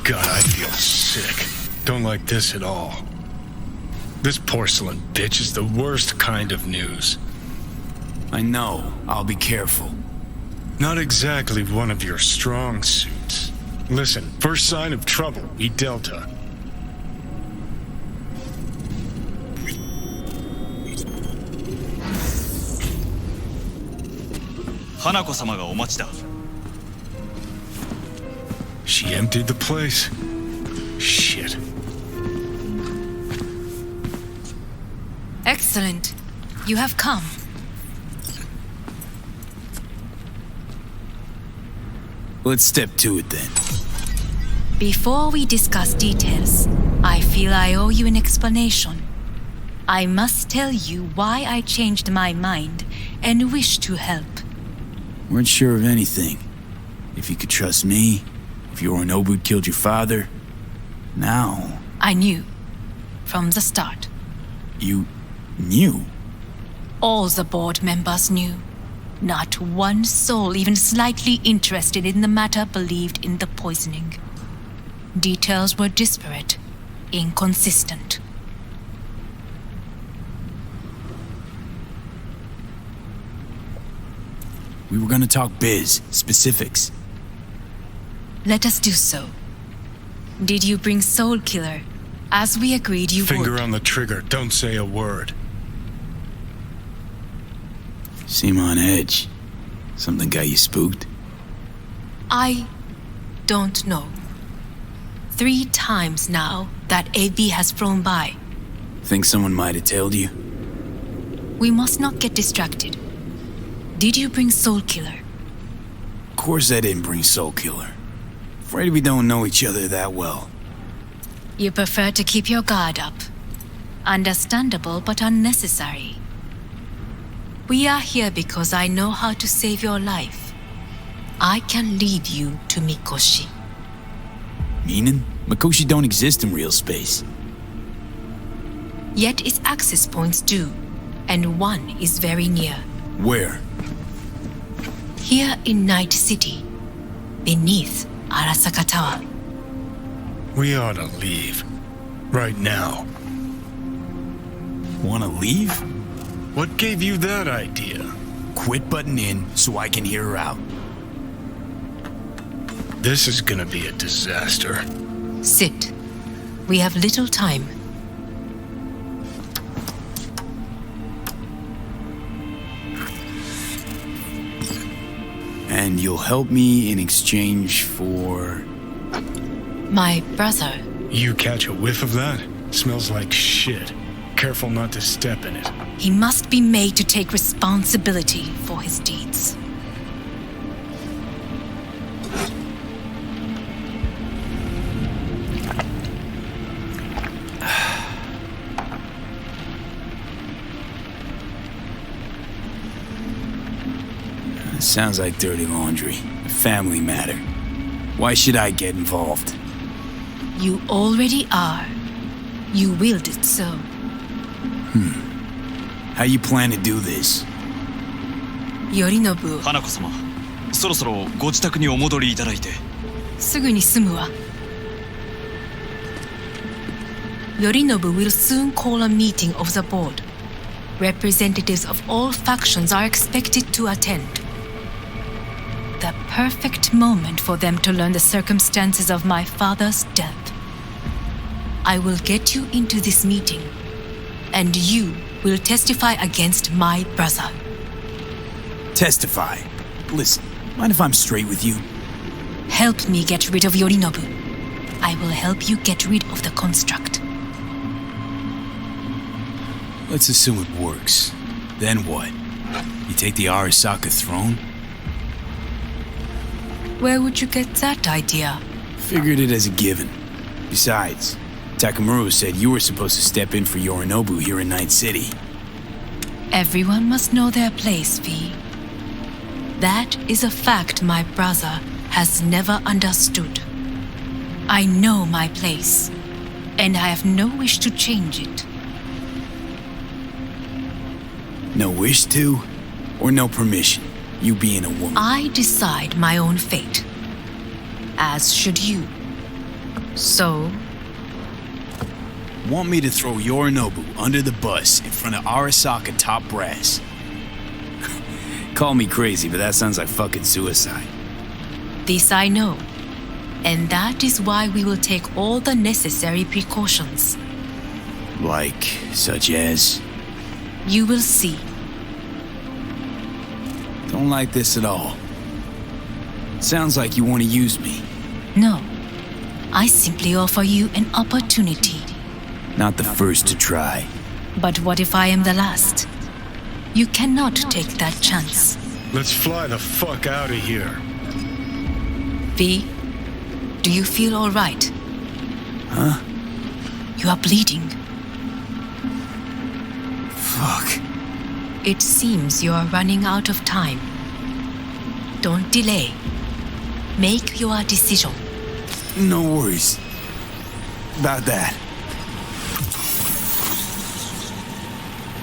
God, I feel sick. Don't like this at all. This porcelain bitch is the worst kind of news. I know. I'll be careful. Not exactly one of your strong suits. Listen, first sign of trouble, eat Delta. Hanako-samaがお待ちだ。 She emptied the place. Shit. Excellent. You have come. Let's step to it then. Before we discuss details, I feel I owe you an explanation. I must tell you why I changed my mind and wish to help. Weren't sure of anything. If you could trust me, if Yorinobu killed your father. Now... I knew. From the start. You... knew? All the board members knew. Not one soul even slightly interested in the matter believed in the poisoning. Details were disparate, inconsistent. We were gonna talk biz, specifics. Let us do so. Did you bring Soul Killer? As we agreed you would. Finger on the trigger, don't say a word. Seem on edge. Something got you spooked? I don't know. 3 times now that AB has flown by. Think someone might have tailed you? We must not get distracted. Did you bring Soul Killer? Of course I didn't bring Soul Killer. Afraid we don't know each other that well. You prefer to keep your guard up. Understandable but unnecessary. We are here because I know how to save your life. I can lead you to Mikoshi. Meaning? Mikoshi don't exist in real space. Yet its access points do, and one is very near. Where? Here in Night City, beneath Arasaka Tower. We ought to leave. Right now. Wanna leave? What gave you that idea? Quit butting in so I can hear her out. This is gonna be a disaster. Sit. We have little time. And you'll help me in exchange for... My brother. You catch a whiff of that? Smells like shit. Careful not to step in it. He must be made to take responsibility for his deeds. Sounds like dirty laundry. A family matter. Why should I get involved? You already are. You willed it so. How you plan to do this? Yorinobu. 花子様、そろそろご自宅にお戻りいただいて。すぐに済むわ。Yorinobu will soon call a meeting of the board. Representatives of all factions are expected to attend. The perfect moment for them to learn the circumstances of my father's death. I will get you into this meeting, and you will testify against my brother. Testify? Listen, mind if I'm straight with you? Help me get rid of Yorinobu. I will help you get rid of the construct. Let's assume it works. Then what? You take the Arasaka throne? Where would you get that idea? Figured it as a given. Besides, Takamura said you were supposed to step in for Yorinobu here in Night City. Everyone must know their place, V. That is a fact my brother has never understood. I know my place, and I have no wish to change it. No wish to, or no permission, you being a woman? I decide my own fate. As should you. So, Want me to throw Yorinobu under the bus in front of Arasaka top brass. Call me crazy, but that sounds like fucking suicide. this I know. And that is why we will take all the necessary precautions. Like, such as? You will see. Don't like this at all. Sounds like you want to use me. No. I simply offer you an opportunity. Not the first to try. But what if I am the last? You cannot take that chance. Let's fly the fuck out of here. V, do you feel all right? Huh? You are bleeding. Fuck. It seems you are running out of time. Don't delay. Make your decision. No worries about that.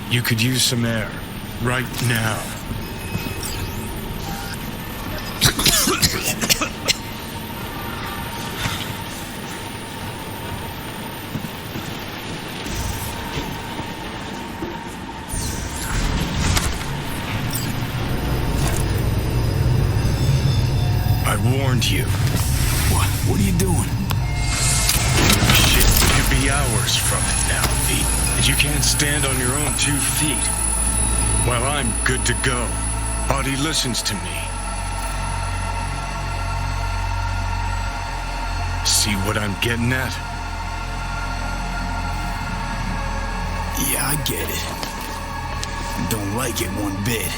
You could use some air. Right now. I warned you. What are you doing? Shit, you could be hours from it now, V. And you can't stand on your own 2 feet. Well, I'm good to go. Body listens to me. See what I'm getting at? Yeah, I get it. Don't like it one bit.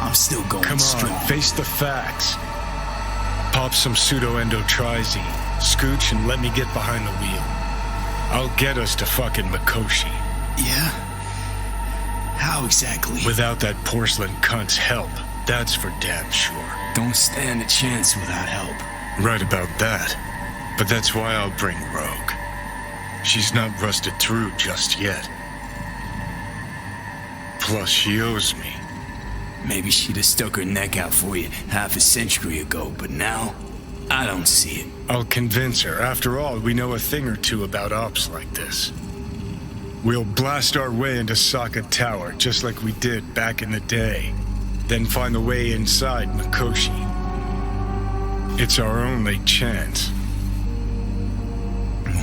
I'm still going Come strong. on, face the facts. Pop some pseudo-endotrizine, scooch, and let me get behind the wheel. I'll get us to fucking Mikoshi. Yeah? How exactly? Without that porcelain cunt's help, that's for damn sure. Don't stand a chance without help. Right about that. But that's why I'll bring Rogue. She's not rusted through just yet. Plus, she owes me. Maybe she'd have stuck her neck out for you half a century ago, but now, I don't see it. I'll convince her. After all, we know a thing or two about ops like this. We'll blast our way into Saka Tower, just like we did back in the day. Then find the way inside Mikoshi. It's our only chance.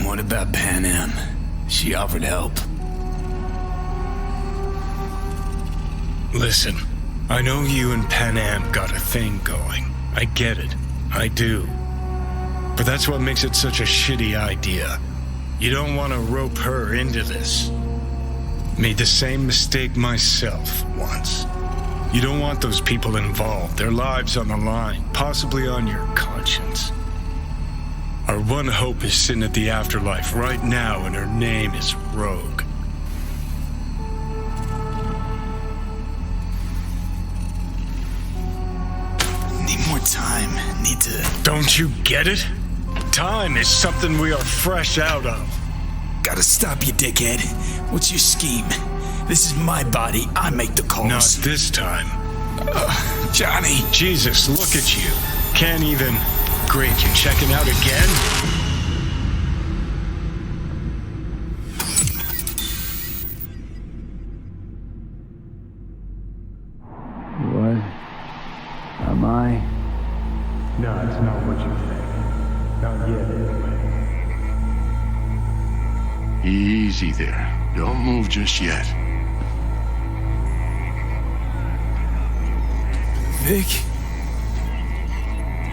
What about Pan Am? She offered help. Listen, I know you and Pan Am got a thing going. I get it. I do. But that's what makes it such a shitty idea. You don't want to rope her into this. Made the same mistake myself once. You don't want those people involved, their lives on the line, possibly on your conscience. Our one hope is sitting at the afterlife right now, and her name is Rogue. Need more time. Need to... Don't you get it? Time is something we are fresh out of. Gotta stop you, dickhead. What's your scheme? This is my body. I make the calls. Not this time. Johnny. Jesus, look at you. Can't even... Great, you checking out again? What? Am I? No, it's not what you think. Not yet, anyway. Easy there. Don't move just yet. Vic?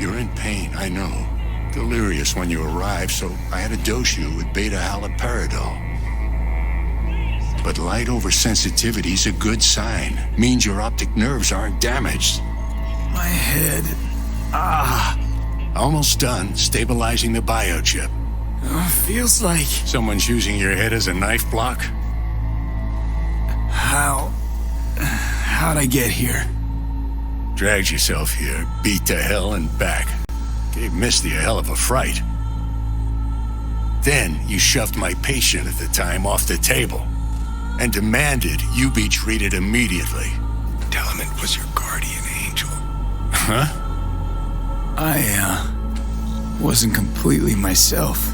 You're in pain, I know. Delirious when you arrived, so I had to dose you with beta-haloperidol. But light oversensitivity's a good sign. Means your optic nerves aren't damaged. My head. Almost done stabilizing the biochip. Feels like... Someone's using your head as a knife block? How'd I get here? Dragged yourself here, beat to hell and back. Gave Misty a hell of a fright. Then you shoved my patient at the time off the table and demanded you be treated immediately. Tell him it was your guardian angel. Huh? Wasn't completely myself.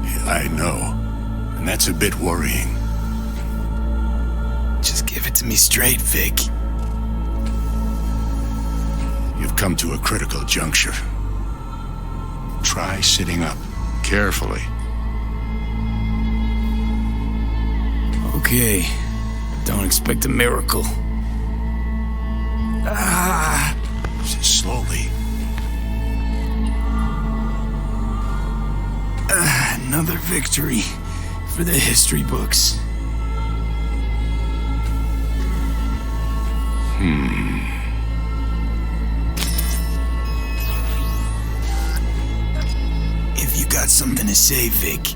Yeah, I know. And that's a bit worrying. Just give it to me straight, Vic. You've come to a critical juncture. Try sitting up, carefully. Okay. Don't expect a miracle. Just slowly. Another victory for the history books. If you got something to say, Vic,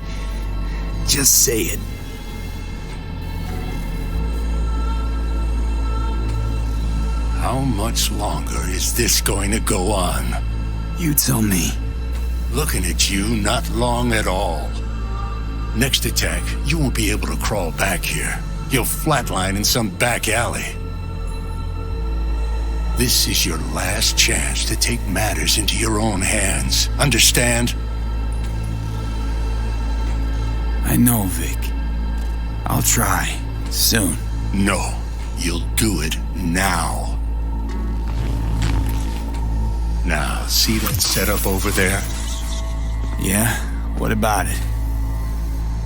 just say it. How much longer is this going to go on? You tell me. Looking at you, not long at all. Next attack, you won't be able to crawl back here. You'll flatline in some back alley. This is your last chance to take matters into your own hands. Understand? I know, Vic. I'll try. Soon. No, you'll do it now. Now, see that setup over there? Yeah? What about it?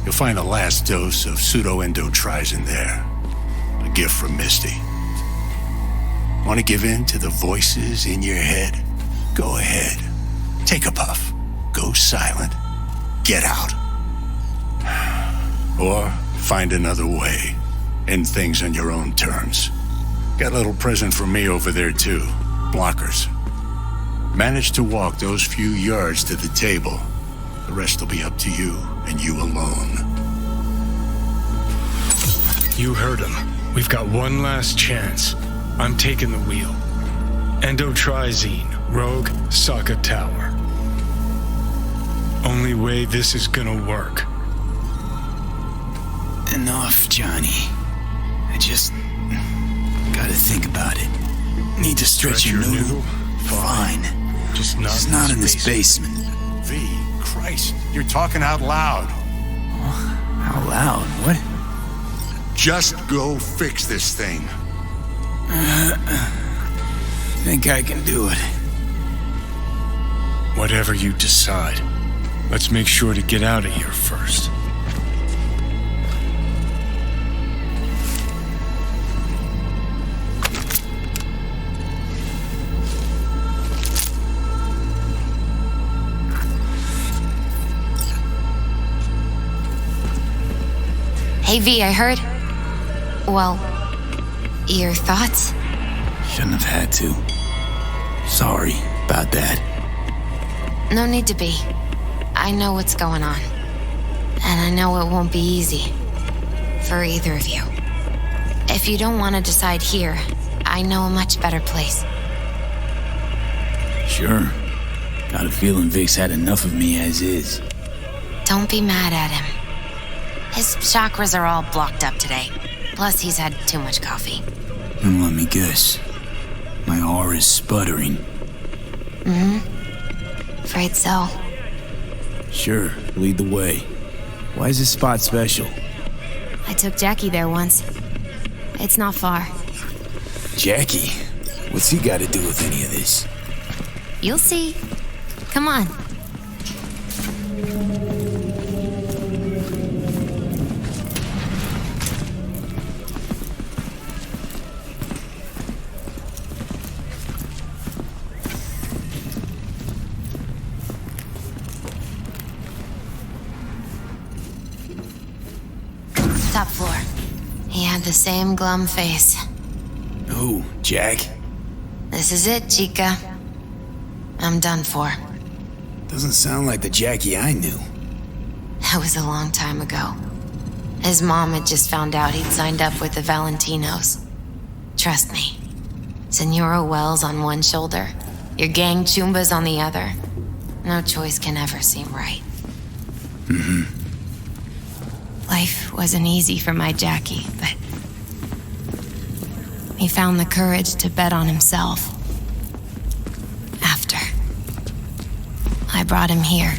You'll find a last dose of pseudo-endotrizin there. A gift from Misty. Want to give in to the voices in your head? Go ahead. Take a puff. Go silent. Get out. Or find another way. End things on your own terms. Got a little present for me over there too. Blockers. Manage to walk those few yards to the table. The rest will be up to you and you alone. You heard him. We've got one last chance. I'm taking the wheel. Endotrizine, Rogue, Sokka Tower. Only way this is gonna work. Enough, Johnny. I just gotta think about it. Need to stretch your noodle? Fine. Just not in this basement. V, Christ, you're talking out loud. Out loud? What? Just go fix this thing. Think I can do it. Whatever you decide. Let's make sure to get out of here first. Hey V, I heard. Well, your thoughts? Shouldn't have had to. Sorry about that. No need to be. I know what's going on. And I know it won't be easy. For either of you. If you don't want to decide here, I know a much better place. Sure. Got a feeling Vic's had enough of me as is. Don't be mad at him. His chakras are all blocked up today. Plus, he's had too much coffee. And let me guess. My aura's sputtering. Afraid so. Sure, lead the way. Why is this spot special? I took Jackie there once. It's not far. Jackie? What's he got to do with any of this? You'll see. Come on. Top floor. He had the same glum face. Who, Jack? This is it, Chica. I'm done for. Doesn't sound like the Jackie I knew. That was a long time ago. His mom had just found out he'd signed up with the Valentinos. Trust me. Senora Wells on one shoulder, your gang Chumbas on the other. No choice can ever seem right. Life wasn't easy for my Jackie, but he found the courage to bet on himself. After. brought him here.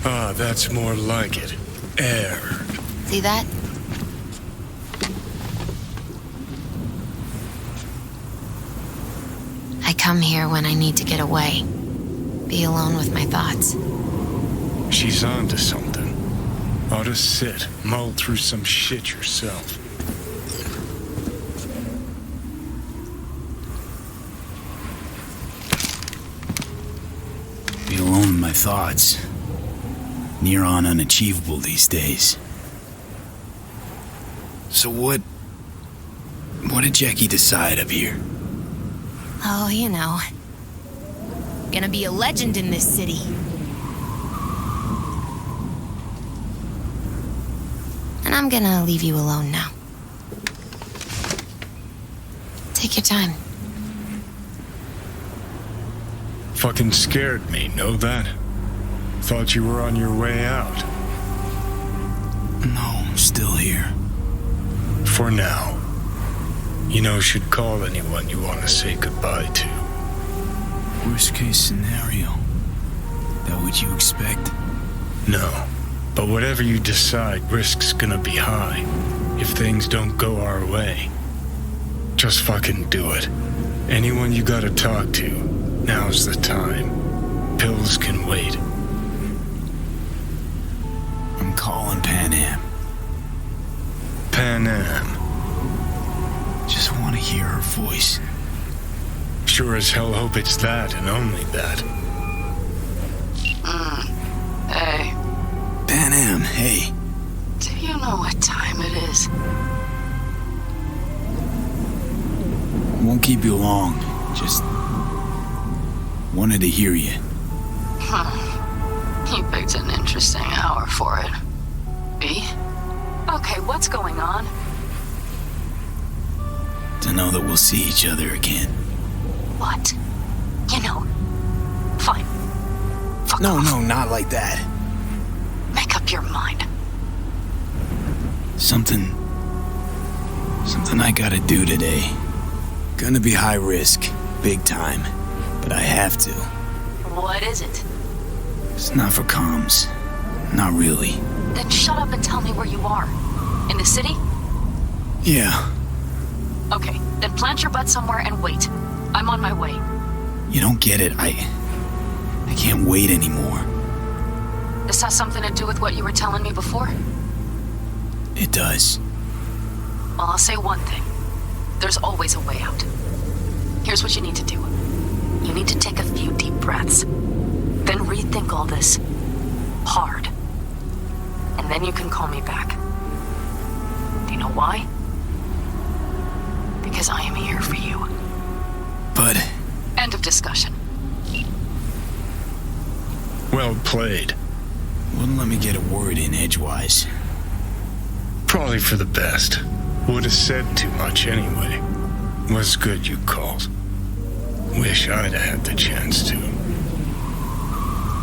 Ah, that's more like it. Air. See that? I come here when I need to get away. Be alone with my thoughts. She's onto something. Ought to sit, mull through some shit yourself. Be alone with my thoughts. Near on unachievable these days. So what did Jackie decide up here? Oh, you know. Gonna be a legend in this city. And I'm gonna leave you alone now. Take your time. Fucking scared me, know that? Thought you were on your way out. No, I'm still here. For now. You know, should call anyone you want to say goodbye to. Worst case scenario. That what you expect? No. But whatever you decide, risk's gonna be high. If things don't go our way. Just fucking do it. Anyone you gotta talk to, now's the time. Pills can wait. I'm calling Pan Am. Pan Am. Just want to hear her voice. Sure as hell hope it's that and only that. Hey, Pan Am, hey. do you know what time it is? Won't keep you long. Just wanted to hear you. You picked an interesting hour for it. B? Okay, what's going on? To know that we'll see each other again. What? You know. Fine. Fuck No, off. no, not like that. Make up your mind. Something I gotta do today. Gonna be high risk, big time, but I have to. What is it? It's not for comms. Not really. Then shut up and tell me where you are. In the city? Yeah, Okay, then plant your butt somewhere and wait. I'm on my way. you don't get it. I can't wait anymore. This has something to do with what you were telling me before? It does. Well, I'll say one thing. There's always a way out. Here's what you need to do. You need to take a few deep breaths. Then rethink all this. Hard. And then you can call me back. Do you know why? Because I am here for you. But End of discussion. Well played. wouldn't let me get a word in edgewise. Probably for the best. Would have said too much anyway. Was good you called. Wish I'd have had the chance to.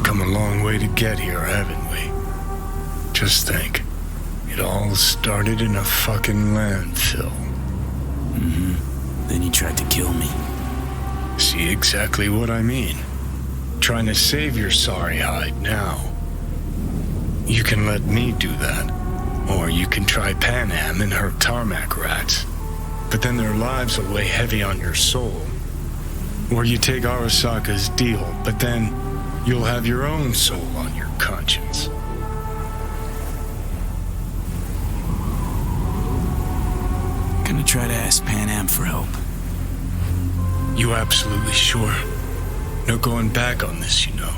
Come a long way to get here, haven't we? Just think. It all started in a fucking landfill. Then you tried to kill me. See exactly what I mean. Trying to save your sorry hide now. You can let me do that. Or you can try Pan Am and her tarmac rats. But then their lives will weigh heavy on your soul. Or you take Arasaka's deal, but then you'll have your own soul on your conscience. Gonna try to ask Pan Am for help. You absolutely sure? No going back on this, you know.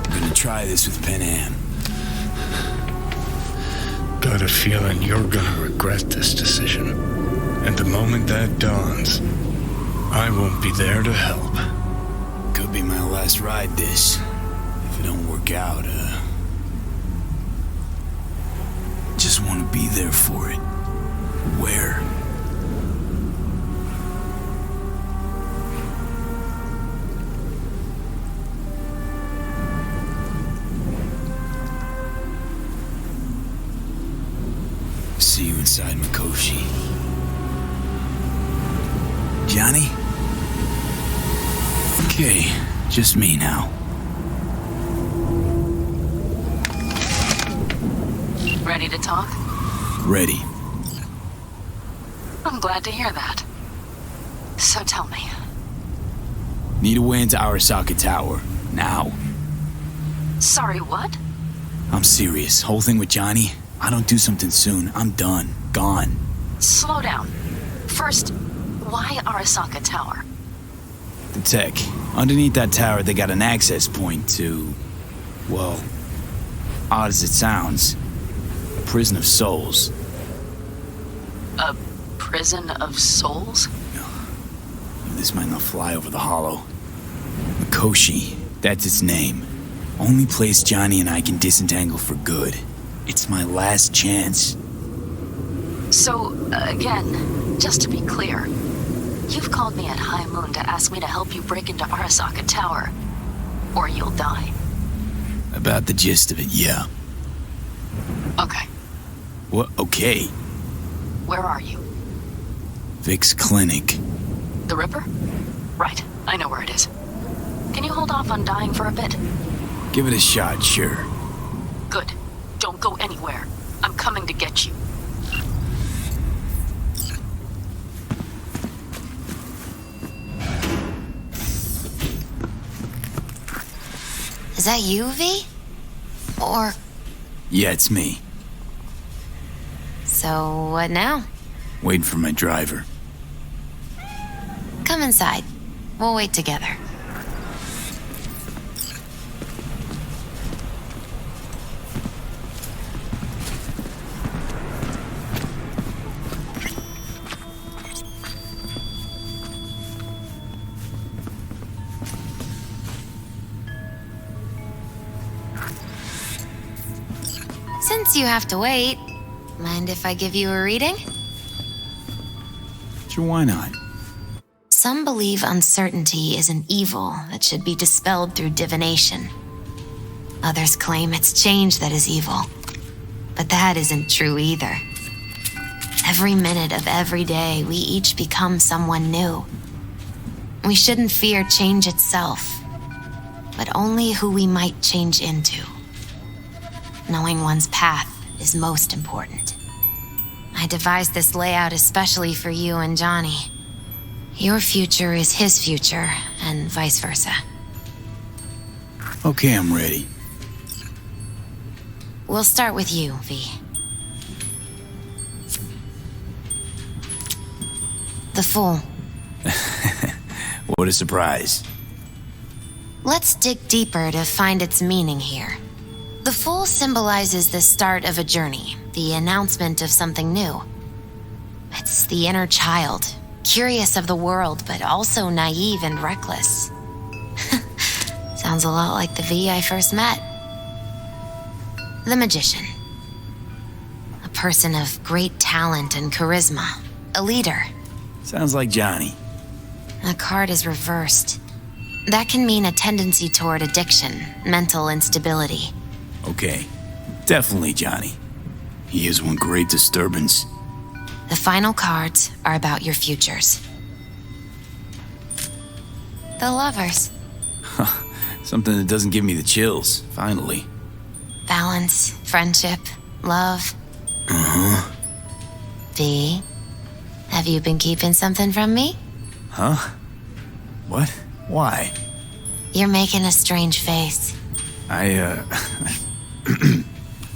Gonna try this with Pan Am. Got a feeling you're gonna regret this decision. And the moment that dawns, I won't be there to help. Could be my last ride this. If it don't work out, just want to be there for it. Where? inside Mikoshi. Johnny? Okay, just me now. Ready to talk? Ready. I'm glad to hear that. So tell me. Need a way into Arasaka Tower. Now. Sorry, what? I'm serious. Whole thing with Johnny, I don't do something soon, I'm done. Gone. Slow down. First, why Arasaka Tower? The tech. Underneath that tower, they got an access point to... well, odd as it sounds, a prison of souls. A prison of souls? This might not fly over the hollow. Mikoshi, that's its name. Only place Johnny and I can disentangle for good. It's my last chance. So, again, just to be clear, you've called me at High Moon to ask me to help you break into Arasaka Tower, or you'll die. About the gist of it, yeah. Okay, What? Okay. where are you? Vic's clinic. The Ripper? Right, I know where it is. Can you hold off on dying for a bit? Give it a shot, sure. Good. Don't go anywhere. I'm coming to get you. Is that you, V? Or... Yeah, it's me. so what now? Waiting for my driver. Come inside. We'll wait together. Since you have to wait, mind if I give you a reading? Sure, why not? Some believe uncertainty is an evil that should be dispelled through divination. Others claim it's change that is evil. But that isn't true either. Every minute of every day, we each become someone new. We shouldn't fear change itself, but only who we might change into. Knowing one's path is most important. I devised this layout especially for you and Johnny. Your future is his future, and vice versa. Okay, I'm ready. We'll start with you, V. The Fool. What a surprise. Let's dig deeper to find its meaning here. The Fool symbolizes the start of a journey, the announcement of something new. It's the inner child, curious of the world, but also naive and reckless. Sounds a lot like the V I first met. The Magician. A person of great talent and charisma. A leader. Sounds like Johnny. The card is reversed. That can mean a tendency toward addiction, mental instability. Okay, definitely Johnny. He is one great disturbance. The final cards are about your futures. The Lovers. Something that doesn't give me the chills, finally. Balance, friendship, love. Uh-huh. V, have you been keeping something from me? Huh? What? Why? You're making a strange face.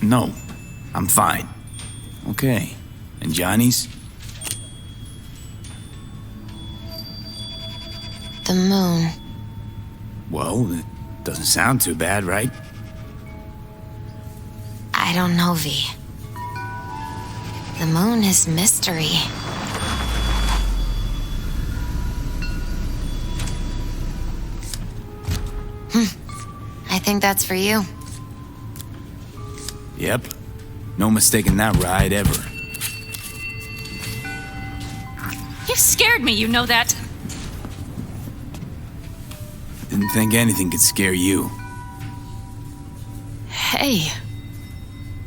No, I'm fine. Okay, and Johnny's? The moon. Well, it doesn't sound too bad, right? I don't know, V. The moon is mystery. I think that's for you. Yep. No mistaking that ride ever. You've scared me, you know that. Didn't think anything could scare you. Hey.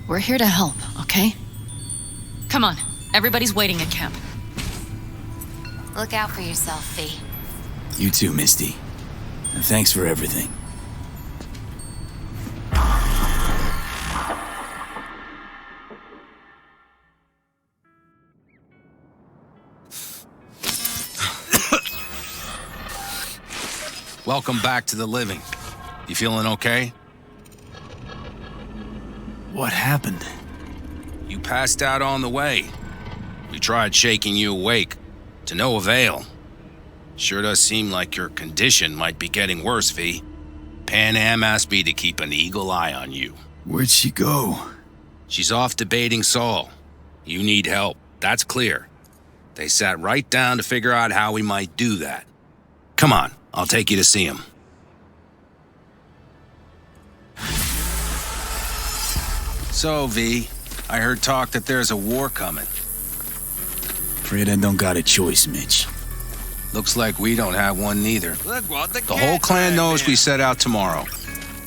We're here to help, okay? Come on, Everybody's waiting at camp. Look out for yourself, V. You too, Misty. And thanks for everything. Welcome back to the living. You feeling okay? What happened? You passed out on the way. We tried shaking you awake. To no avail. Sure does seem like your condition might be getting worse, V. Pan Am asked me to keep an eagle eye on you. Where'd she go? She's off debating Saul. You need help, that's clear. They sat right down to figure out how we might do that. Come on, I'll take you to see him. So, V, I heard talk that there's a war coming. Afraid I don't got a choice, Mitch. Looks like we don't have one neither. The whole clan knows we set out tomorrow.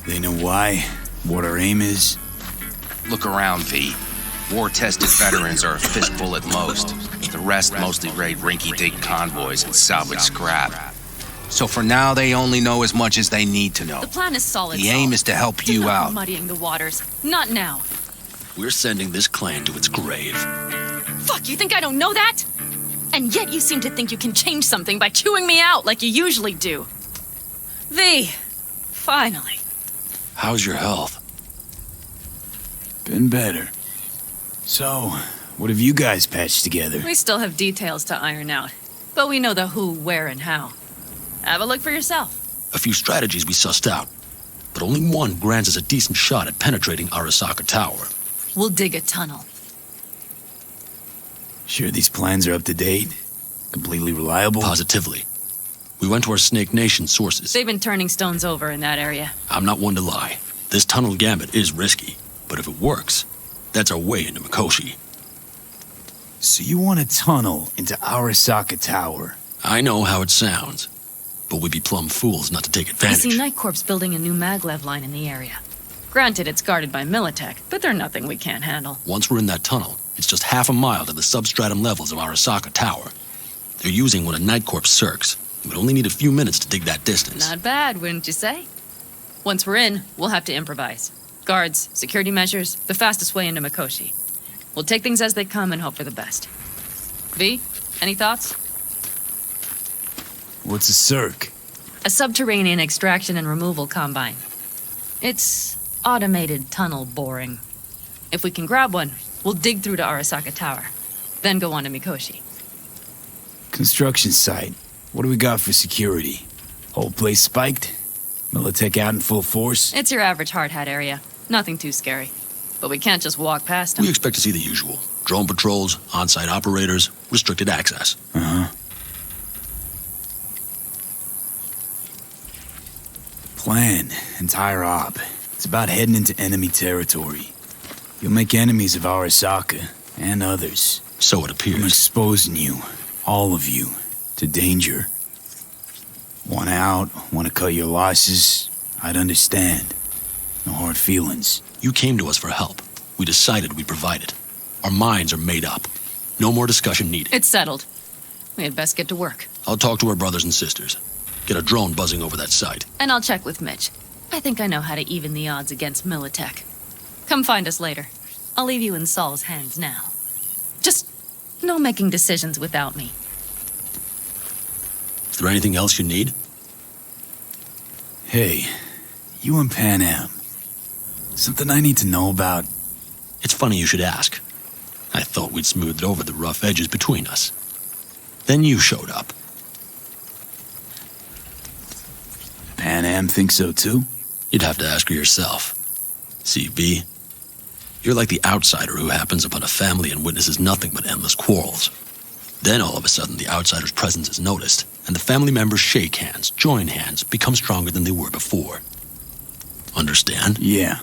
They know why, what our aim is. Look around, V. War-tested veterans are a fistful at most. The rest mostly raid rinky-dink convoys and salvage scrap. So for now, they only know as much as they need to know. The plan is solid. The aim is to help you out. Muddying the waters. Not now. We're sending this clan to its grave. Fuck, you think I don't know that? And yet you seem to think you can change something by chewing me out like you usually do. V, finally. How's your health? Been better. So, what have you guys patched together? We still have details to iron out, but we know the who, where, and how. Have a look for yourself. A few strategies we sussed out, but only one grants us a decent shot at penetrating Arasaka Tower. We'll dig a tunnel. Sure these plans are up to date? Completely reliable? Positively. We went to our Snake Nation sources. They've been turning stones over in that area. I'm not one to lie. This tunnel gambit is risky, but if it works, that's our way into Mikoshi. So you want a tunnel into Arasaka Tower? I know how it sounds, but we'd be plumb fools not to take I advantage. see Night Corp's building a new maglev line in the area. Granted, it's guarded by Militech, but they're nothing we can't handle. Once we're in that tunnel, it's just half a mile to the substratum levels of Arasaka Tower. They're using one of Night Corp's circs. We would only need a few minutes to dig that distance. Not bad, wouldn't you say? Once we're in, we'll have to improvise. Guards, security measures, the fastest way into Mikoshi. We'll take things as they come and hope for the best. V, any thoughts? What's a circ? A subterranean extraction and removal combine. It's automated tunnel boring. If we can grab one, we'll dig through to Arasaka Tower, then go on to Mikoshi. Construction site. What do we got for security? Whole place spiked? Militech out in full force? It's your average hard hat area. Nothing too scary. But we can't just walk past them. We expect to see the usual. Drone patrols, on-site operators, restricted access. Uh-huh. Plan, entire op. It's about heading into enemy territory. You'll make enemies of Arasaka, and others. So it appears. I'm exposing you, all of you, to danger. Want out, want to cut your losses, I'd understand. No hard feelings. You came to us for help. We decided we'd provide it. Our minds are made up. No more discussion needed. It's settled. We had best get to work. I'll talk to our brothers and sisters. Get a drone buzzing over that site. And I'll check with Mitch. I think I know how to even the odds against Militech. Come find us later. I'll leave you in Saul's hands now. Just no making decisions without me. Is there anything else you need? Hey, you and Pan Am. Something I need to know about? It's funny you should ask. I thought we'd smoothed over the rough edges between us. Then you showed up. Pan Am thinks so too? You'd have to ask her yourself. See, V, you're like the outsider who happens upon a family and witnesses nothing but endless quarrels. Then all of a sudden the outsider's presence is noticed, and the family members shake hands, join hands, become stronger than they were before. Understand? Yeah.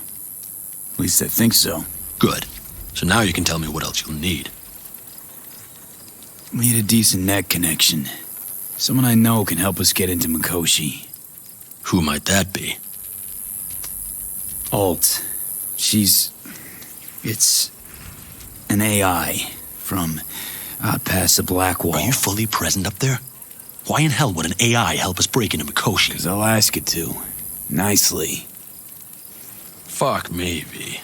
At least I think so. Good. So now you can tell me what else you'll need. Need a decent net connection. Someone I know can help us get into Mikoshi. Who might that be? It's an AI from out past the Black Wall. Are you fully present up there? Why in hell would an AI help us break into Mikoshi? 'Cause I'll ask it to. Nicely. Fuck me, V.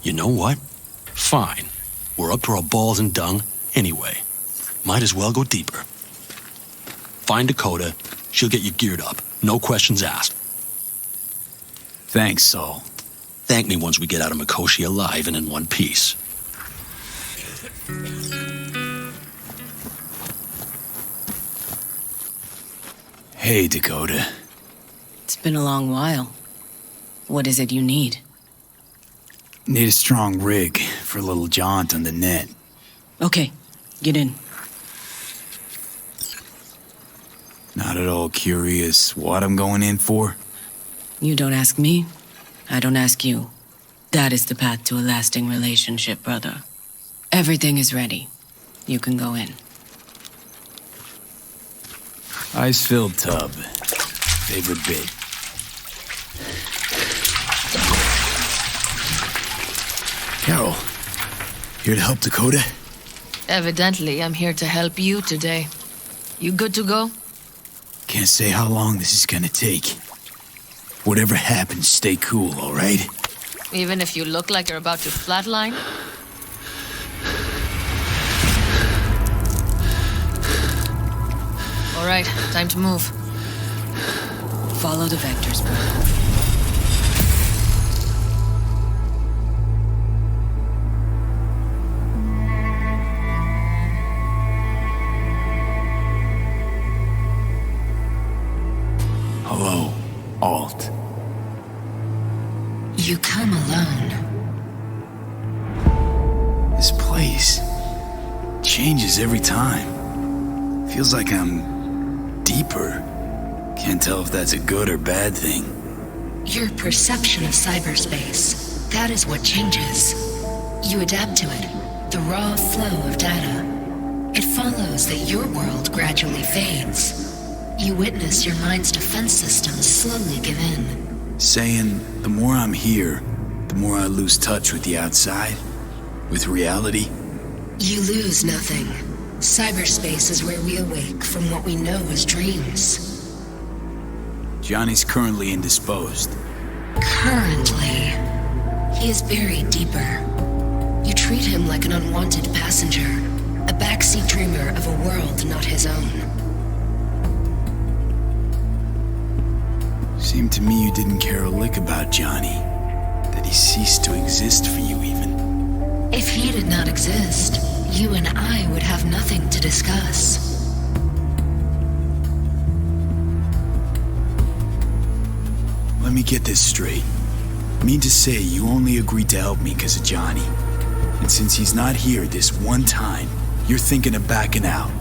You know what? Fine. We're up to our balls in dung anyway. Might as well go deeper. Find Dakota. She'll get you geared up. No questions asked. Thanks, Saul. Thank me once we get out of Mikoshi alive and in one piece. Hey, Dakota. It's been a long while. What is it you need? Need a strong rig for a little jaunt on the net. Okay, get in. Not at all curious what I'm going in for? You don't ask me, I don't ask you. That is the path to a lasting relationship, brother. Everything is ready. You can go in. Ice-filled tub. Favorite bit. Carol, here to help Dakota? Evidently, I'm here to help you today. You good to go? Can't say how long this is gonna take. Whatever happens, stay cool, all right? Even if you look like you're about to flatline? All right, time to move. Follow the vectors, brother. Hello, Alt. You come alone. This place changes every time. Feels like I'm deeper. Can't tell if that's a good or bad thing. Your perception of cyberspace, that is what changes. You adapt to it, the raw flow of data. It follows that your world gradually fades. You witness your mind's defense systems slowly give in. Saying the more I'm here, the more I lose touch with the outside, with reality. You lose nothing. Cyberspace is where we awake from what we know as dreams. Johnny's currently indisposed. Currently, he is buried deeper. You treat him like an unwanted passenger, a backseat dreamer of a world not his own. Seemed to me you didn't care a lick about Johnny, that he ceased to exist for you even. If he did not exist, you and I would have nothing to discuss. Let me get this straight. Mean to say you only agreed to help me because of Johnny. And since he's not here this one time, you're thinking of backing out.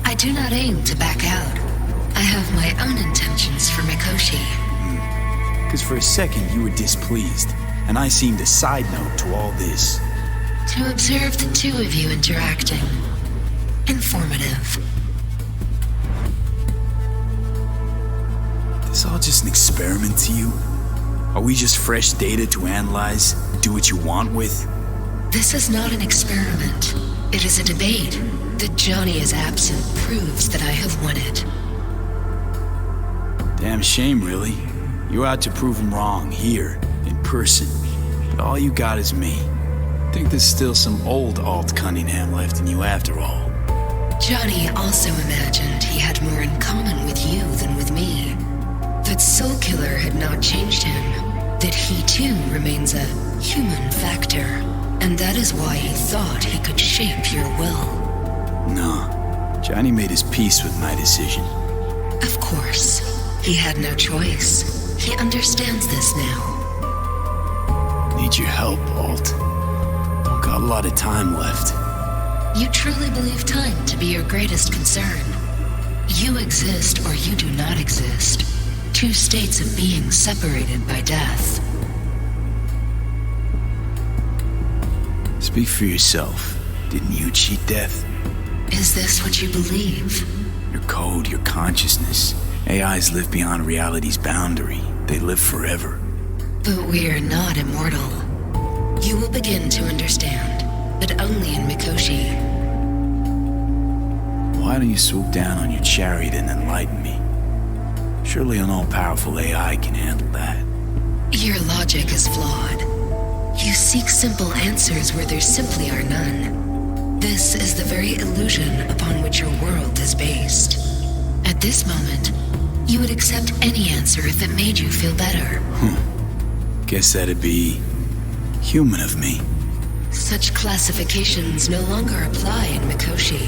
I do not aim to back out. I have my own intentions for Mikoshi. Because for a second you were displeased, and I seemed a side note to all this. To observe the two of you interacting. Informative. This all just an experiment to you? Are we just fresh data to analyze, do what you want with? This is not an experiment. It is a debate. That Johnny is absent proves that I have won it. Damn shame, really. You're out to prove him wrong, here, in person. But all you got is me. Think there's still some old Alt Cunningham left in you after all. Johnny also imagined he had more in common with you than with me. That Soul Killer had not changed him. That he too remains a human factor. And that is why he thought he could shape your will. No, Johnny made his peace with my decision. Of course. He had no choice. He understands this now. Need your help, Alt. Don't got a lot of time left. You truly believe time to be your greatest concern. You exist or you do not exist. Two states of being separated by death. Speak for yourself. Didn't you cheat death? Is this what you believe? Your code, your consciousness. AIs live beyond reality's boundary. They live forever. But we're not immortal. You will begin to understand, but only in Mikoshi. Why don't you swoop down on your chariot and enlighten me? Surely an all-powerful AI can handle that. Your logic is flawed. You seek simple answers where there simply are none. This is the very illusion upon which your world is based. At this moment, you would accept any answer if it made you feel better. Guess that'd be human of me. Such classifications no longer apply in Mikoshi.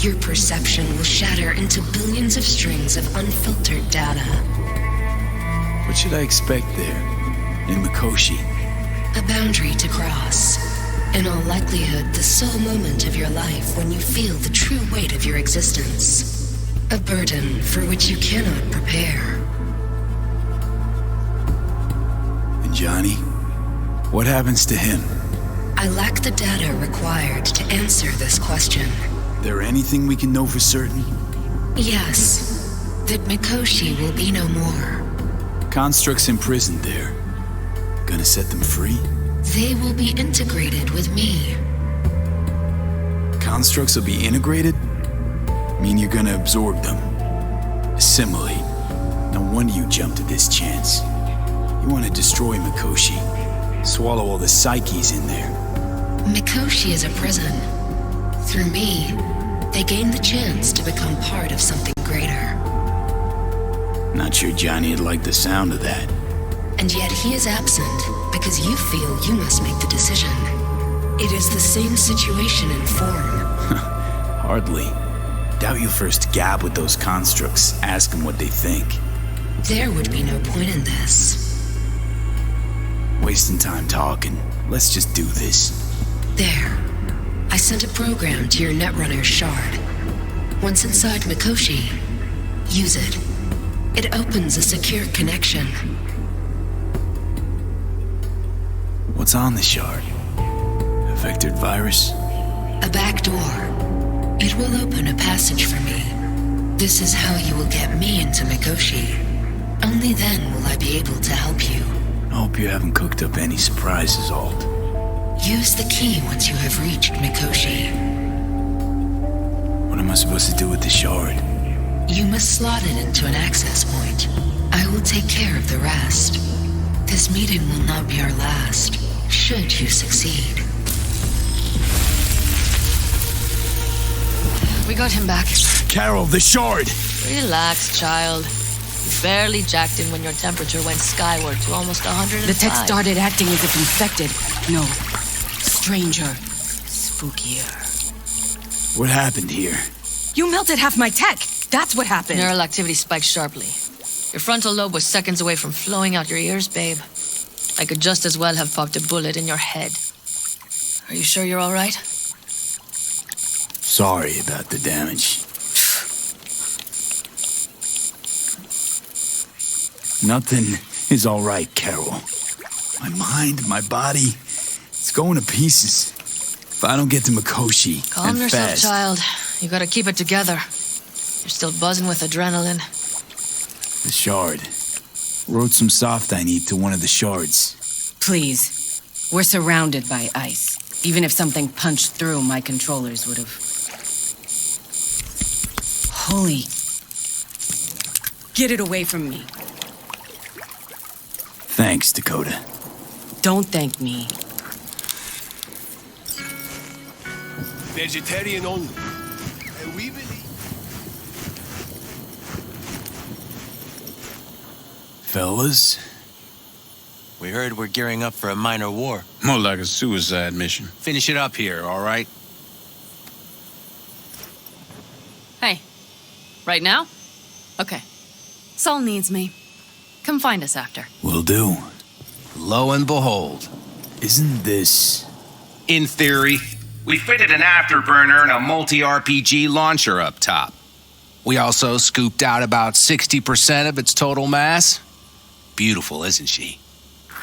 Your perception will shatter into billions of strings of unfiltered data. What should I expect there, in Mikoshi? A boundary to cross. In all likelihood, the sole moment of your life when you feel the true weight of your existence. A burden for which you cannot prepare. And Johnny? What happens to him? I lack the data required to answer this question. There anything we can know for certain? Yes, that Mikoshi will be no more. Constructs imprisoned there. Gonna set them free? They will be integrated with me. Constructs will be integrated? Mean you're gonna absorb them? Assimilate? No wonder you jumped at this chance. You want to destroy Mikoshi. Swallow all the psyches in there. Mikoshi is a prison. Through me, they gain the chance to become part of something greater. Not sure Johnny'd like the sound of that. And yet he is absent because you feel you must make the decision. It is the same situation in form. Hardly. Doubt you first gab with those constructs, ask them what they think. There would be no point in this. Wasting time talking. Let's just do this. There. I sent a program to your Netrunner's shard. Once inside Mikoshi, use it. It opens a secure connection. What's on the shard? A vectored virus? A back door. It will open a passage for me. This is how you will get me into Mikoshi. Only then will I be able to help you. I hope you haven't cooked up any surprises, Alt. Use the key once you have reached Mikoshi. What am I supposed to do with the shard? You must slot it into an access point. I will take care of the rest. This meeting will not be our last, should you succeed. We got him back. Carol, the shard! Relax, child. You barely jacked in when your temperature went skyward to almost 105. The tech started acting as if infected. No. Stranger. Spookier. What happened here? You melted half my tech! That's what happened! Neural activity spiked sharply. Your frontal lobe was seconds away from flowing out your ears, babe. I could just as well have popped a bullet in your head. Are you sure you're all right? Sorry about the damage. Nothing is all right, Carol. My mind, my body, it's going to pieces. If I don't get to Mikoshi, Calm and yourself, fast, child. You gotta keep it together. You're still buzzing with adrenaline. The shard. Wrote some soft I need to one of the shards. Please. We're surrounded by ice. Even if something punched through, my controllers would have... Holy... Get it away from me. Thanks, Dakota. Don't thank me. Vegetarian only. And we believe... Fellas? We heard we're gearing up for a minor war. More like a suicide mission. Finish it up here, all right? Hey. Right now? Okay. Saul needs me. Come find us after. Will do. Lo and behold. Isn't this... In theory, we fitted an afterburner and a multi-RPG launcher up top. We also scooped out about 60% of its total mass. Beautiful, isn't she?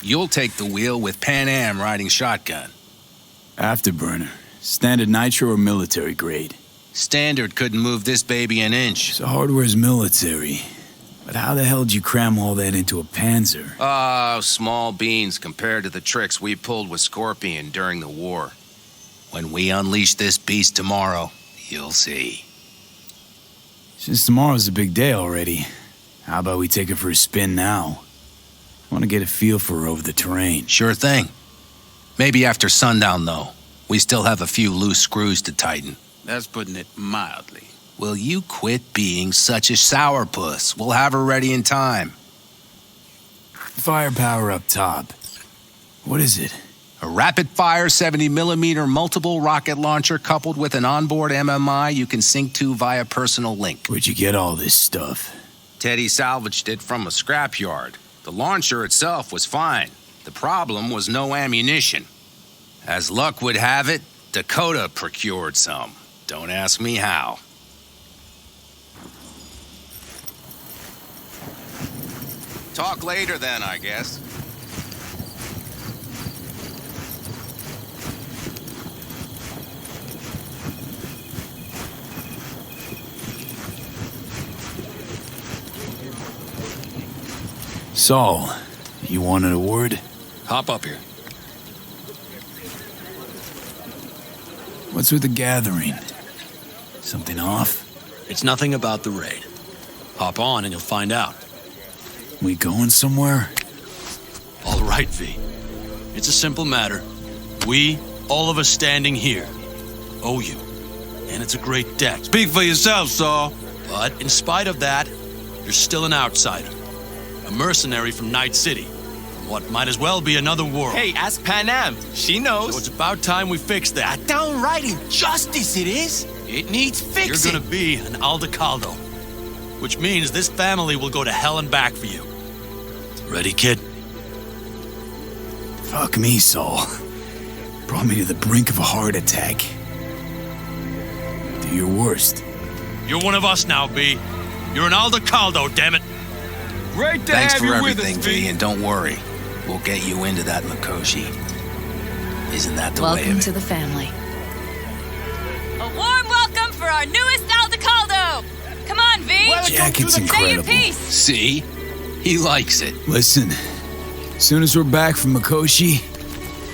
You'll take the wheel with Pan Am riding shotgun. Afterburner. Standard nitro or military grade? Standard couldn't move this baby an inch. So hardware's military. But how the hell did you cram all that into a Panzer? Oh, small beans compared to the tricks we pulled with Scorpion during the war. When we unleash this beast tomorrow, you'll see. Since tomorrow's a big day already, how about we take it for a spin now? I want to get a feel for her over the terrain. Sure thing. Maybe after sundown, though. We still have a few loose screws to tighten. That's putting it mildly. Will you quit being such a sourpuss? We'll have her ready in time. Firepower up top. What is it? A rapid-fire 70mm multiple rocket launcher coupled with an onboard MMI you can sync to via personal link. Where'd you get all this stuff? Teddy salvaged it from a scrapyard. The launcher itself was fine. The problem was no ammunition. As luck would have it, Dakota procured some. Don't ask me how. Talk later then, I guess. Saul, you wanted a word? Hop up here. What's with the gathering? Something off? It's nothing about the raid. Hop on and you'll find out. We going somewhere? All right, V. It's a simple matter. We, all of us standing here, owe you. And it's a great debt. Speak for yourself, Saul. But in spite of that, you're still an outsider. A mercenary from Night City. From what might as well be another world. Hey, ask Pan Am. She knows. So it's about time we fix that. A downright injustice it is. It needs fixing. You're gonna be an Aldecaldo. Which means this family will go to hell and back for you. Ready, kid? Fuck me, Saul. Brought me to the brink of a heart attack. Do your worst. You're one of us now, B. You're an Aldecaldo, damn it. Great to Thanks have for you with everything, us, V, and don't worry. We'll get you into that Mikoshi. Isn't that the way Welcome of it? to the family. A warm welcome for our newest Aldecaldo! Come on, V! Jacket's Say your incredible. piece! See? He likes it. Listen, as soon as we're back from Mikoshi,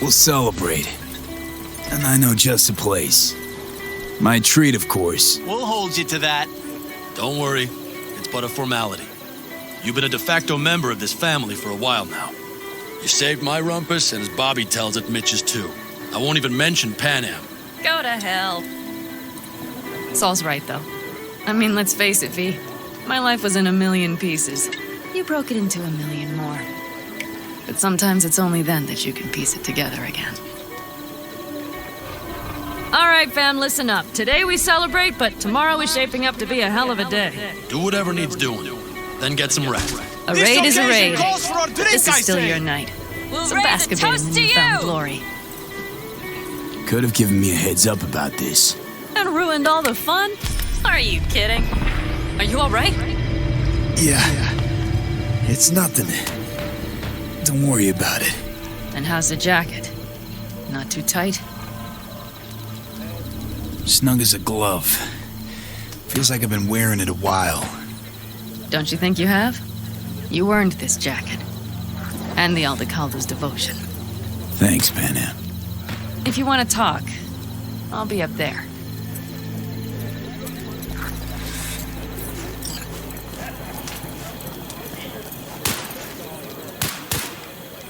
we'll celebrate. And I know just a place. My treat, of course. We'll hold you to that. Don't worry. It's but a formality. You've been a de facto member of this family for a while now. You saved my rumpus, and as Bobby tells it, Mitch's too. I won't even mention Pan Am. Go to hell. Saul's right, though. I mean, let's face it, V. My life was in a million pieces. You broke it into a million more. But sometimes it's only then that you can piece it together again. All right, fam, listen up. Today we celebrate, but tomorrow is shaping up to be a hell of a day. Do whatever needs doing. Then get some rest. A raid is a raid. Calls for a drink, This is I still say. your night. We'll Some raise a basket in toast the to newfound you! glory. Could have given me a heads up about this. And ruined all the fun? Are you kidding? Are you all right? Yeah. It's nothing. Don't worry about it. And how's the jacket? Not too tight? Snug as a glove. Feels like I've been wearing it a while. Don't you think you have? You earned this jacket. And the Aldecaldo's devotion. Thanks, Pan Am. If you want to talk, I'll be up there.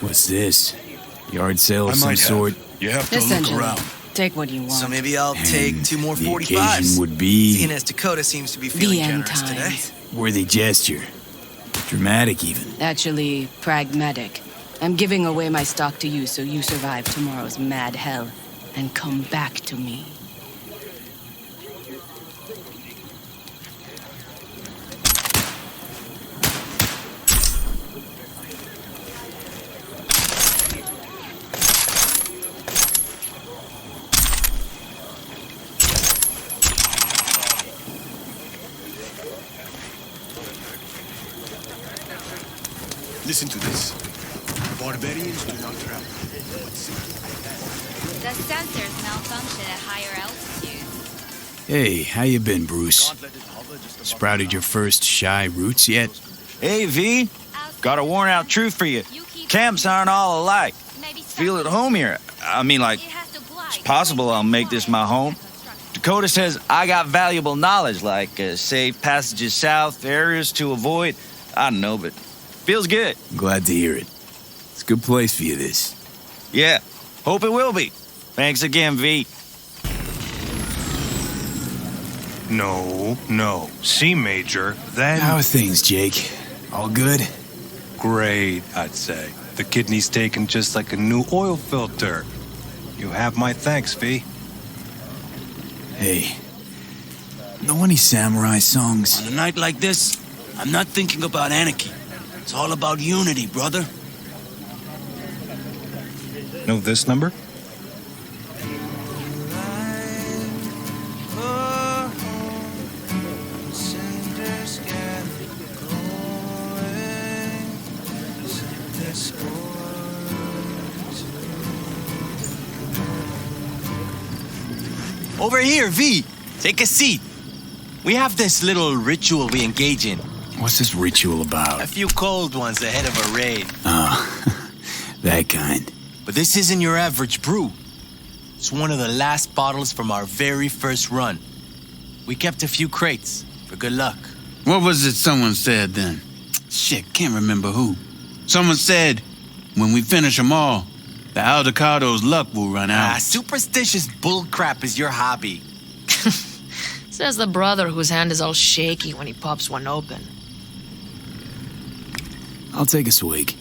What's this? Yard sale of some sort? You have to Essentially, look around. take what you want. So maybe I'll take 2 more The 45s. occasion would be Seeing as Dakota seems to be feeling the end generous today. times. worthy gesture. Dramatic, even. Actually, pragmatic. I'm giving away my stock to you so you survive tomorrow's mad hell and come back to me. Listen to this. Barbarians do not travel. The sensors malfunction at higher altitudes. Hey, how you been, Bruce? Sprouted your first shy roots yet? Hey, V. Got a worn-out truth for you. Camps aren't all alike. Feel at home here. I mean, like, it's possible I'll make this my home. Dakota says I got valuable knowledge, like safe passages south, areas to avoid. I don't know, but feels good. Glad to hear it. It's a good place for you, this. Yeah, hope it will be. Thanks again, V. No. C major, then... How are things, Jake? All good? Great, I'd say. The kidney's taken just like a new oil filter. You have my thanks, V. Hey, know any samurai songs? On a night like this, I'm not thinking about anarchy. It's all about unity, brother. Know this number? Over here, V. Take a seat. We have this little ritual we engage in. What's this ritual about? A few cold ones ahead of a raid. Oh, that kind. But this isn't your average brew. It's one of the last bottles from our very first run. We kept a few crates for good luck. What was it someone said then? Shit, can't remember who. Someone said, when we finish them all, the Aldecaldo's luck will run out. Superstitious bullcrap is your hobby. Says the brother whose hand is all shaky when he pops one open. I'll take a swig.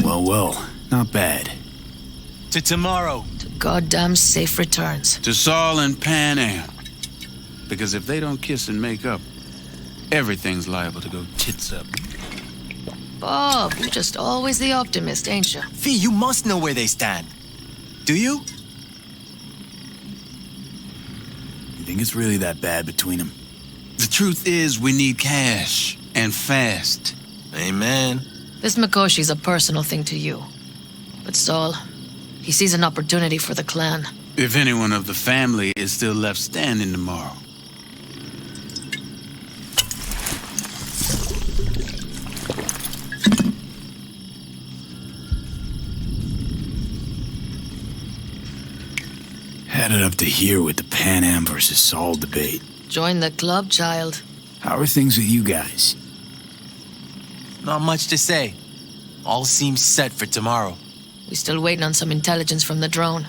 Well, not bad. To tomorrow. To goddamn safe returns. To Saul and Pan Am. Because if they don't kiss and make up, everything's liable to go tits up. Bob, you're just always the optimist, ain't you? V, you must know where they stand. Do you? You think it's really that bad between them? The truth is, we need cash, and fast. Amen. This Mikoshi's a personal thing to you. But Saul, he sees an opportunity for the clan. If anyone of the family is still left standing tomorrow. Had it up to here with the Pan Am versus Saul debate. Join the club, child. How are things with you guys? Not much to say. All seems set for tomorrow. We still waiting on some intelligence from the drone.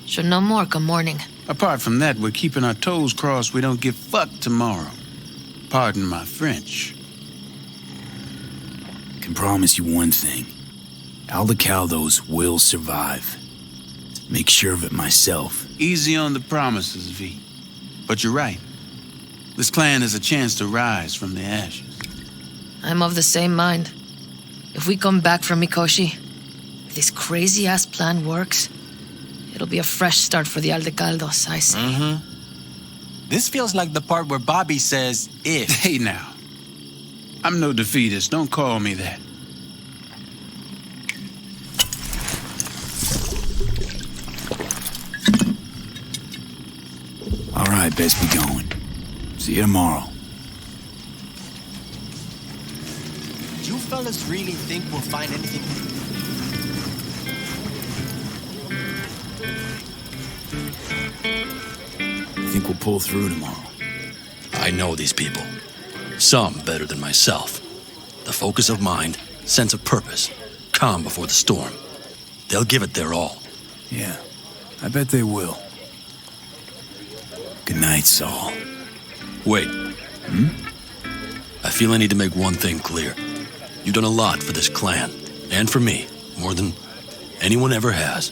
Should know more come morning. Apart from that, we're keeping our toes crossed we don't get fucked tomorrow. Pardon my French. Can promise you one thing. Aldecaldos will survive. Make sure of it myself. Easy on the promises, V. But you're right. This clan has a chance to rise from the ashes. I'm of the same mind. If we come back from Mikoshi, if this crazy-ass plan works, it'll be a fresh start for the Aldecaldos, I say. Mm-hmm. This feels like the part where Bobby says, if. Hey now. I'm no defeatist, don't call me that. All right, best be going. See you tomorrow. Do you fellas really think we'll find anything? Think we'll pull through tomorrow? I know these people. Some better than myself. The focus of mind, sense of purpose, calm before the storm. They'll give it their all. Yeah, I bet they will. Good night, Saul. Wait. I feel I need to make one thing clear. You've done a lot for this clan, and for me, more than anyone ever has.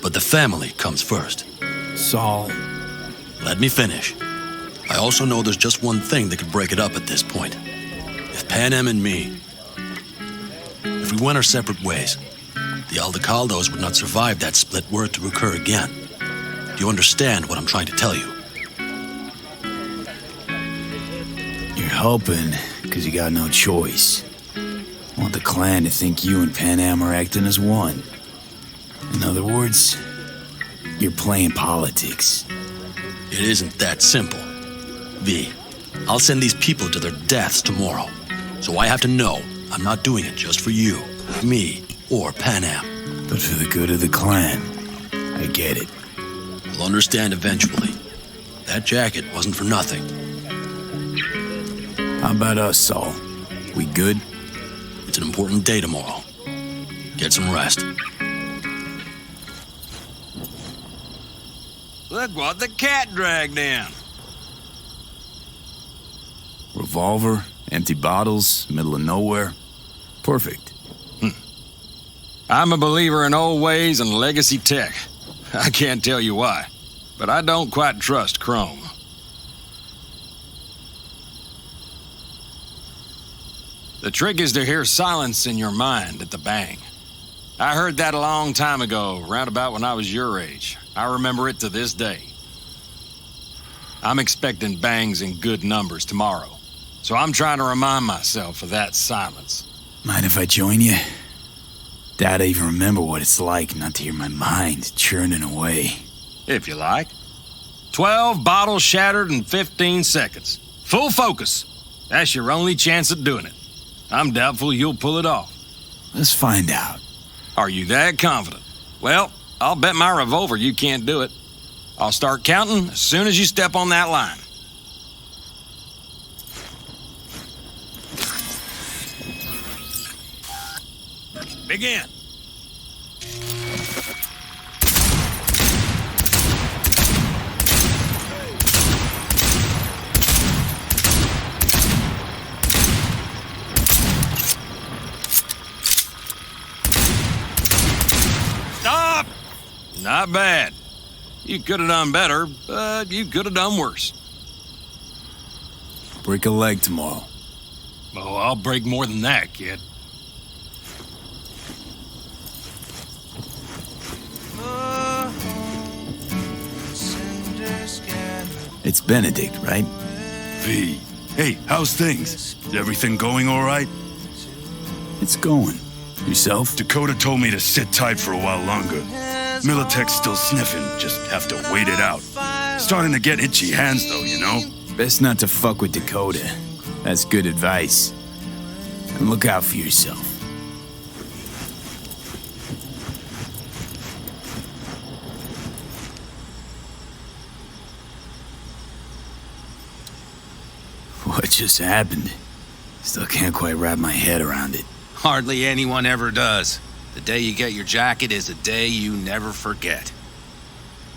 But the family comes first. Saul. Let me finish. I also know there's just one thing that could break it up at this point. If Pan Am and me, if we went our separate ways, the Aldecaldos would not survive that split were it to occur again. Do you understand what I'm trying to tell you? You're helping because you got no choice. Want the clan to think you and Pan Am are acting as one. In other words, you're playing politics. It isn't that simple. V, I'll send these people to their deaths tomorrow. So I have to know I'm not doing it just for you, me, or Pan Am. But for the good of the clan. I get it. You'll understand eventually. That jacket wasn't for nothing. How about us, Saul? We good? It's an important day tomorrow. Get some rest. Look what the cat dragged in. Revolver, empty bottles, middle of nowhere. Perfect. I'm a believer in old ways and legacy tech. I can't tell you why, but I don't quite trust Chrome. The trick is to hear silence in your mind at the bang. I heard that a long time ago, round about when I was your age. I remember it to this day. I'm expecting bangs in good numbers tomorrow, so I'm trying to remind myself of that silence. Mind if I join you? Doubt I even remember what it's like not to hear my mind churning away. If you like. 12 bottles shattered in 15 seconds. Full focus. That's your only chance at doing it. I'm doubtful you'll pull it off. Let's find out. Are you that confident? Well, I'll bet my revolver you can't do it. I'll start counting as soon as you step on that line. Begin. Stop! Not bad. You could have done better, but you could have done worse. Break a leg tomorrow. Oh, I'll break more than that, kid. It's Benedict, right? V. Hey, how's things? Is everything going all right? It's going. Yourself? Dakota told me to sit tight for a while longer. Militech's still sniffing, just have to wait it out. Starting to get itchy hands though, you know? Best not to fuck with Dakota. That's good advice. And look out for yourself. What just happened? Still can't quite wrap my head around it. Hardly anyone ever does. The day you get your jacket is a day you never forget.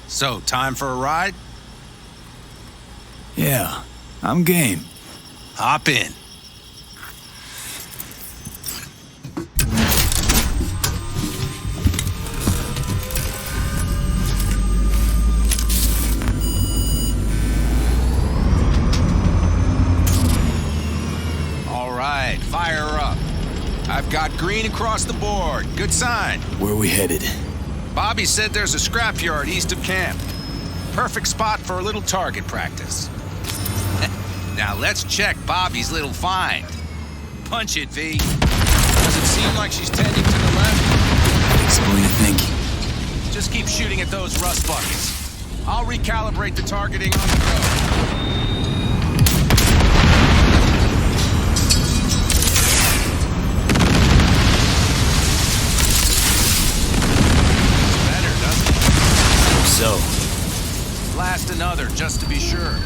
So, time for a ride? Yeah, I'm game. Hop in. All right, fire up. I've got green across the board. Good sign. Where are we headed? Bobby said there's a scrapyard east of camp. Perfect spot for a little target practice. Now let's check Bobby's little find. Punch it, V. Does it seem like she's tending to the left? So what do you think? Just keep shooting at those rust buckets. I'll recalibrate the targeting on the go. So, blast another, just to be sure.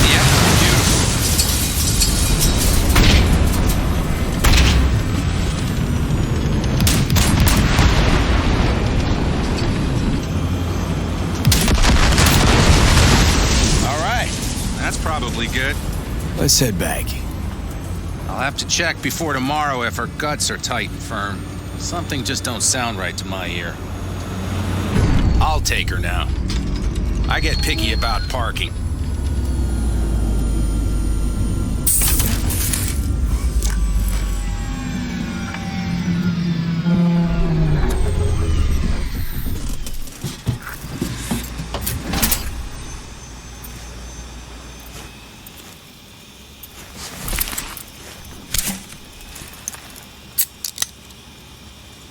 Yeah, beautiful. All right, that's probably good. Let's head back. I'll have to check before tomorrow if her guts are tight and firm. Something just don't sound right to my ear. I'll take her now. I get picky about parking.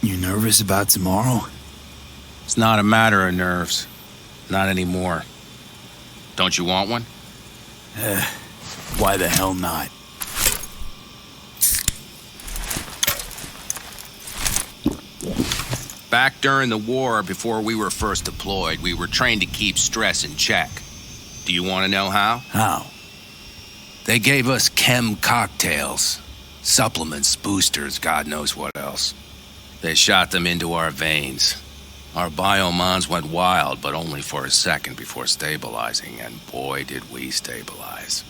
You nervous about tomorrow? It's not a matter of nerves. Not anymore. Don't you want one? Why the hell not? Back during the war, before we were first deployed, we were trained to keep stress in check. Do you want to know how? How? They gave us chem cocktails. Supplements, boosters, God knows what else. They shot them into our veins. Our biomons went wild, but only for a second before stabilizing, and boy did we stabilize.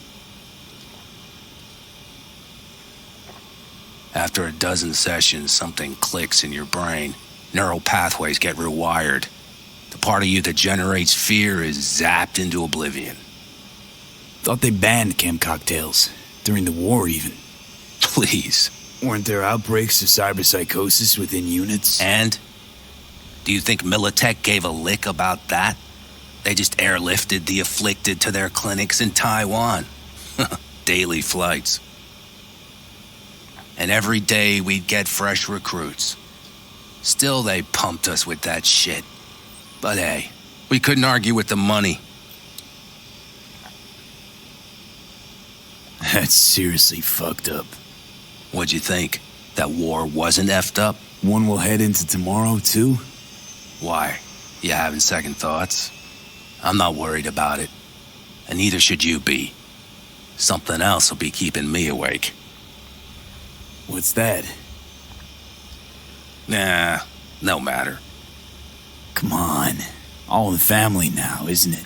After a dozen sessions, something clicks in your brain. Neural pathways get rewired. The part of you that generates fear is zapped into oblivion. Thought they banned chem cocktails. During the war, even. Please. Weren't there outbreaks of cyberpsychosis within units? And? Do you think Militech gave a lick about that? They just airlifted the afflicted to their clinics in Taiwan. Daily flights. And every day we'd get fresh recruits. Still, they pumped us with that shit. But hey, we couldn't argue with the money. That's seriously fucked up. What'd you think? That war wasn't effed up? One will head into tomorrow, too? Why? You having second thoughts? I'm not worried about it. And neither should you be. Something else will be keeping me awake. What's that? Nah, no matter. Come on. All in the family now, isn't it?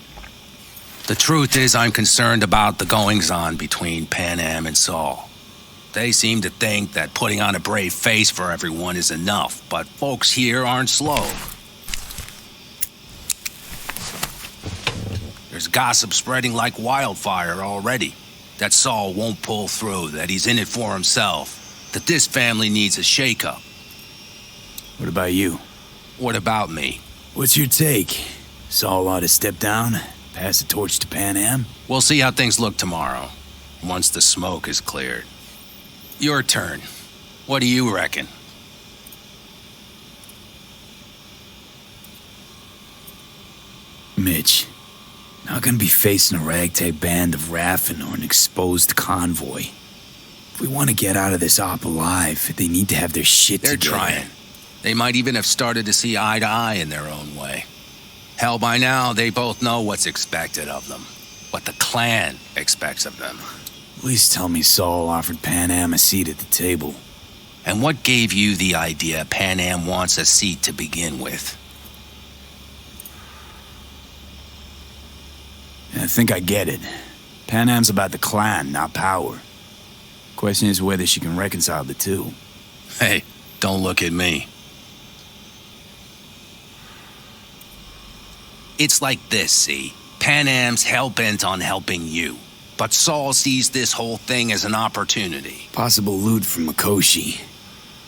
The truth is, I'm concerned about the goings-on between Pan Am and Saul. They seem to think that putting on a brave face for everyone is enough, but folks here aren't slow. There's gossip spreading like wildfire already. That Saul won't pull through, that he's in it for himself, that this family needs a shakeup. What about you? What about me? What's your take? Saul ought to step down, pass the torch to Pan Am? We'll see how things look tomorrow, once the smoke is cleared. Your turn. What do you reckon? Mitch, not gonna be facing a ragtag band of Raffin or an exposed convoy. If we want to get out of this op alive, they need to have their shit together. They're trying. They might even have started to see eye to eye in their own way. Hell, by now, they both know what's expected of them. What the clan expects of them. Please tell me Saul offered Pan Am a seat at the table. And what gave you the idea Pan Am wants a seat to begin with? I think I get it. Pan Am's about the clan, not power. Question is whether she can reconcile the two. Hey, don't look at me. It's like this, see? Pan Am's hell-bent on helping you. But Saul sees this whole thing as an opportunity. Possible loot from Mikoshi.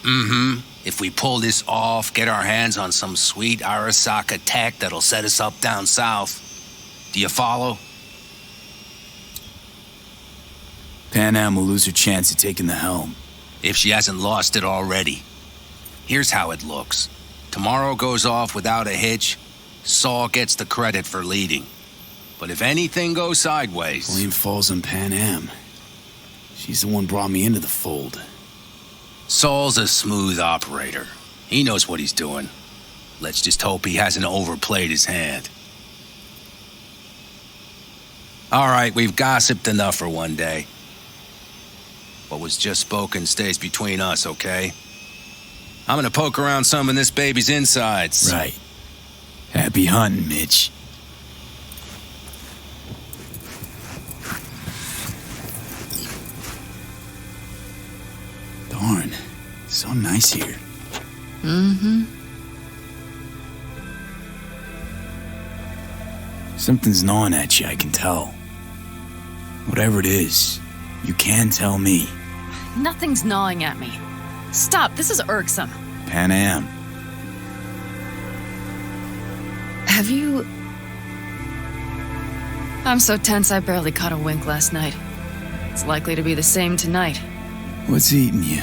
Mm-hmm. If we pull this off, get our hands on some sweet Arasaka tech that'll set us up down south. Do you follow? Pan Am will lose her chance at taking the helm. If she hasn't lost it already. Here's how it looks. Tomorrow goes off without a hitch. Saul gets the credit for leading. But if anything goes sideways... Blame falls on Pan Am. She's the one brought me into the fold. Saul's a smooth operator. He knows what he's doing. Let's just hope he hasn't overplayed his hand. All right, we've gossiped enough for one day. What was just spoken stays between us, okay? I'm gonna poke around some of this baby's insides. Right. Happy hunting, Mitch. Darn. So nice here. Mm-hmm. Something's gnawing at you, I can tell. Whatever it is, you can tell me. Nothing's gnawing at me. Stop, this is irksome. Pan Am. Have you... I'm so tense I barely caught a wink last night. It's likely to be the same tonight. What's eating you?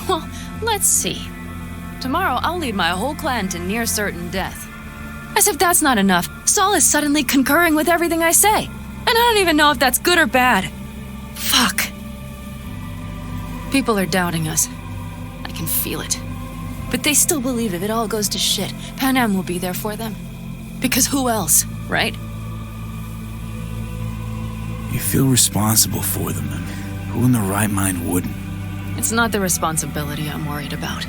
Well, let's see. Tomorrow I'll lead my whole clan to near certain death. As if that's not enough, Saul is suddenly concurring with everything I say. And I don't even know if that's good or bad. Fuck. People are doubting us. I can feel it. But they still believe if it all goes to shit, Pan Am will be there for them. Because who else, right? You feel responsible for them, and who in their right mind wouldn't? It's not the responsibility I'm worried about.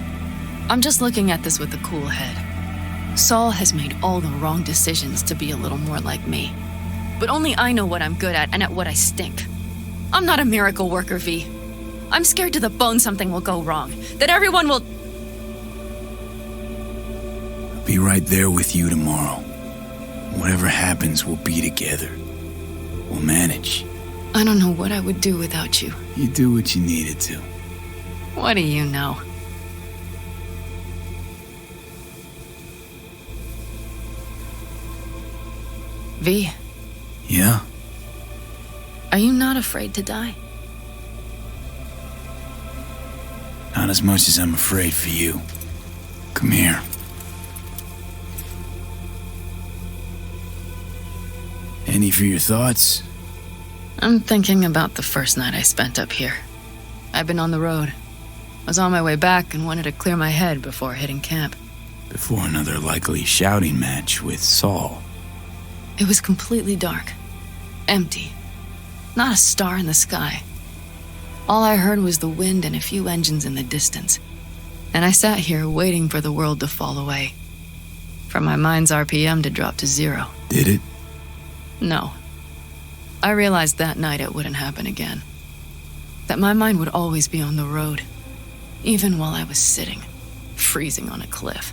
I'm just looking at this with a cool head. Saul has made all the wrong decisions to be a little more like me. But only I know what I'm good at and at what I stink. I'm not a miracle worker, V. I'm scared to the bone something will go wrong. That everyone will... I'll be right there with you tomorrow. Whatever happens, we'll be together. We'll manage. I don't know what I would do without you. You do what you needed to. What do you know? V. Yeah? Are you not afraid to die? Not as much as I'm afraid for you. Come here. Any for your thoughts? I'm thinking about the first night I spent up here. I've been on the road. I was on my way back and wanted to clear my head before hitting camp. Before another likely shouting match with Saul. It was completely dark. Empty. Not a star in the sky. All I heard was the wind and a few engines in the distance. And I sat here waiting for the world to fall away. For my mind's RPM to drop to 0. Did it? No. I realized that night it wouldn't happen again. That my mind would always be on the road. Even while I was sitting, freezing on a cliff.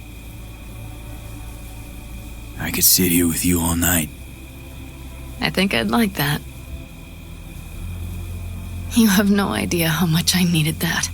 I could sit here with you all night. I think I'd like that. You have no idea how much I needed that.